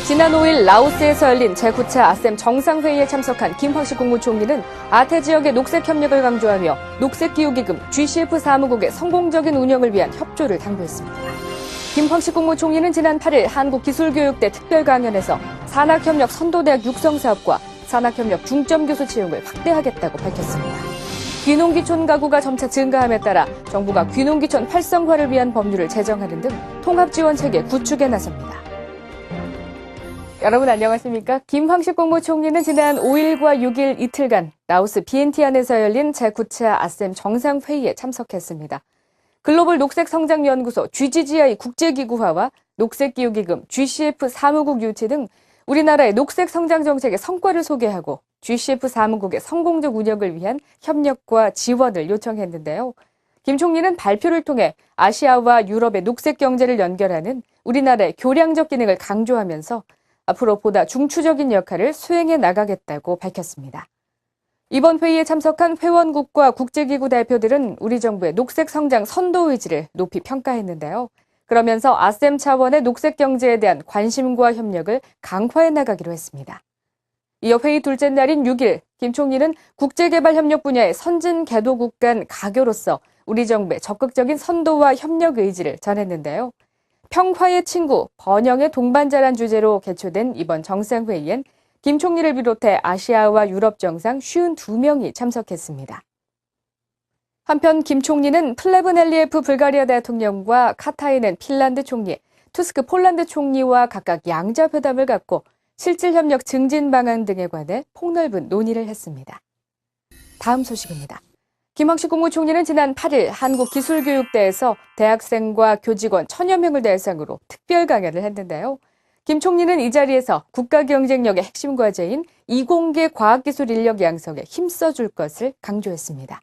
지난 5일 라오스에서 열린 제9차 아셈 정상회의에 참석한 김황식 국무총리는 아태 지역의 녹색 협력을 강조하며 녹색기후기금 GCF 사무국의 성공적인 운영을 위한 협조를 당부했습니다. 김황식 국무총리는 지난 8일 한국기술교육대 특별강연에서 산학협력 선도대학 육성사업과 산학협력 중점교수 채용을 확대하겠다고 밝혔습니다. 귀농귀촌 가구가 점차 증가함에 따라 정부가 귀농귀촌 활성화를 위한 법률을 제정하는 등 통합지원체계 구축에 나섭니다. 여러분 안녕하십니까? 김황식 국무총리는 지난 5일과 6일 이틀간 라오스 비엔티안에서 열린 제9차 아셈 정상회의에 참석했습니다. 글로벌 녹색성장연구소 GGGI 국제기구화와 녹색기후기금 GCF 사무국 유치 등 우리나라의 녹색성장정책의 성과를 소개하고 GCF 사무국의 성공적 운영을 위한 협력과 지원을 요청했는데요. 김 총리는 발표를 통해 아시아와 유럽의 녹색경제를 연결하는 우리나라의 교량적 기능을 강조하면서 앞으로 보다 중추적인 역할을 수행해 나가겠다고 밝혔습니다. 이번 회의에 참석한 회원국과 국제기구 대표들은 우리 정부의 녹색성장 선도 의지를 높이 평가했는데요. 그러면서 아셈 차원의 녹색경제에 대한 관심과 협력을 강화해 나가기로 했습니다. 이어 회의 둘째 날인 6일, 김 총리는 국제개발협력 분야의 선진 개도국 간 가교로서 우리 정부의 적극적인 선도와 협력 의지를 전했는데요. 평화의 친구, 번영의 동반자란 주제로 개최된 이번 정상회의엔 김 총리를 비롯해 아시아와 유럽 정상 52명이 참석했습니다. 한편 김 총리는 플레븐 엘리에프 불가리아 대통령과 카타이넨 핀란드 총리, 투스크 폴란드 총리와 각각 양자회담을 갖고 실질협력 증진 방안 등에 관해 폭넓은 논의를 했습니다. 다음 소식입니다. 김황식 국무총리는 지난 8일 한국기술교육대에서 대학생과 교직원 1000여 명을 대상으로 특별 강연을 했는데요. 김 총리는 이 자리에서 국가경쟁력의 핵심 과제인 이공계 과학기술 인력 양성에 힘써줄 것을 강조했습니다.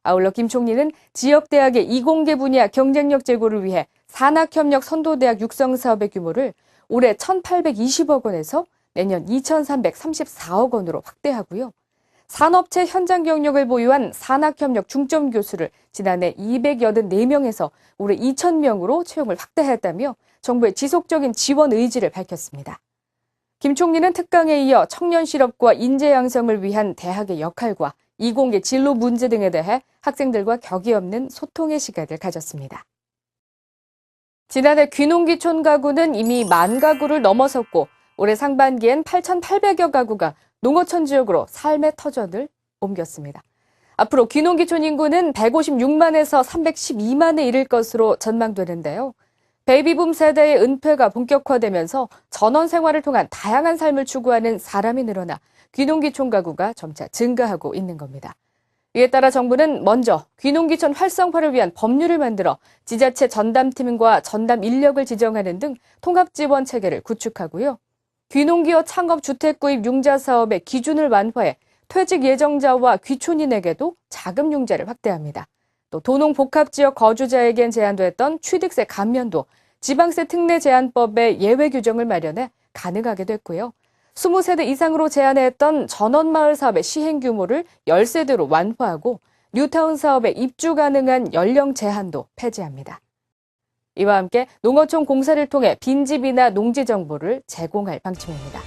아울러 김 총리는 지역대학의 이공계 분야 경쟁력 제고를 위해 산학협력 선도대학 육성 사업의 규모를 올해 1,820억 원에서 내년 2,334억 원으로 확대하고요. 산업체 현장 경력을 보유한 산학협력 중점 교수를 지난해 284명에서 올해 2,000명으로 채용을 확대했다며 정부의 지속적인 지원 의지를 밝혔습니다. 김 총리는 특강에 이어 청년 실업과 인재 양성을 위한 대학의 역할과 이공계 진로 문제 등에 대해 학생들과 격이 없는 소통의 시간을 가졌습니다. 지난해 귀농귀촌 가구는 이미 10,000가구를 넘어섰고 올해 상반기엔 8,800여 가구가 농어촌 지역으로 삶의 터전을 옮겼습니다. 앞으로 귀농귀촌 인구는 156만에서 312만에 이를 것으로 전망되는데요. 베이비붐 세대의 은퇴가 본격화되면서 전원 생활을 통한 다양한 삶을 추구하는 사람이 늘어나 귀농귀촌 가구가 점차 증가하고 있는 겁니다. 이에 따라 정부는 먼저 귀농귀촌 활성화를 위한 법률을 만들어 지자체 전담팀과 전담 인력을 지정하는 등 통합지원 체계를 구축하고요. 귀농기업 창업 주택구입 융자 사업의 기준을 완화해 퇴직 예정자와 귀촌인에게도 자금 융자를 확대합니다. 또 도농복합지역 거주자에겐 제한됐던 취득세 감면도 지방세 특례 제한법의 예외 규정을 마련해 가능하게 됐고요. 20세대 이상으로 제한했던 전원마을 사업의 시행 규모를 10세대로 완화하고 뉴타운 사업에 입주 가능한 연령 제한도 폐지합니다. 이와 함께 농어촌 공사를 통해 빈집이나 농지 정보를 제공할 방침입니다.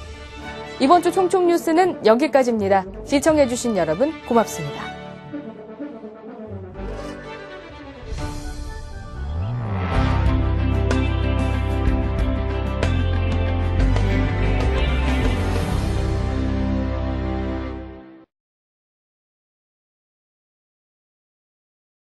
이번 주 총총 뉴스는 여기까지입니다. 시청해주신 여러분 고맙습니다.